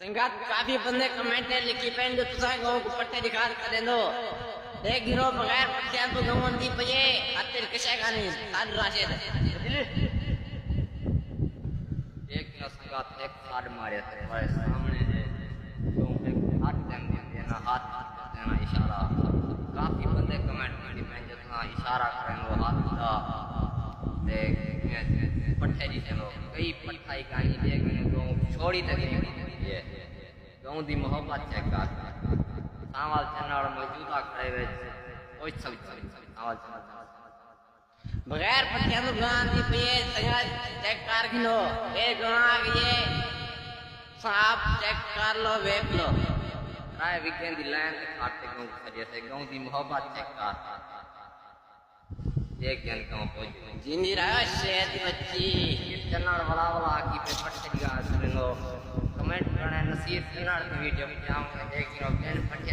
संगात काफी बंदे कमेंट लिखी पेन जो तुसा गो को पट्टे दिखा कर दो एक गिरो बगैर पट्टियां तो गवन दी पये खातिर किसे गानी साद राशिद एक ना संगात एक कार्ड मारे थे हमारे सामने से तो एक हाथ देना हाथ देना इशारा काफी बंदे कमेंट में मैं जितना इशारा करें वो हाथ का देख पट्टे जी चलो कई पट्टाई गानी देख मैंने तो छोड़ी तक ये गाँव दी मोहब्बत चेक कर सामाल चन्नाड़ मौजूदा खड़े हुए कोई सब सामाल बगैर पट्टियां तो गवन दी पये संगात चेक कर गिनो ए गवा ये साहब चेक कर लो वेख लो राय विज्ञान दी लाइन ते खाते गाँव खड़े से गाँव दी मोहब्बत चेक कर एक जन गाँव पहुंच जिंदी रहा शेर दी बच्ची चन्नाड़ वाला वाला की पे पट्टे दिखा सुन लो कमेंट करना नसीहत करना वीडियो में जाऊंगा देख लो पेन पट्टे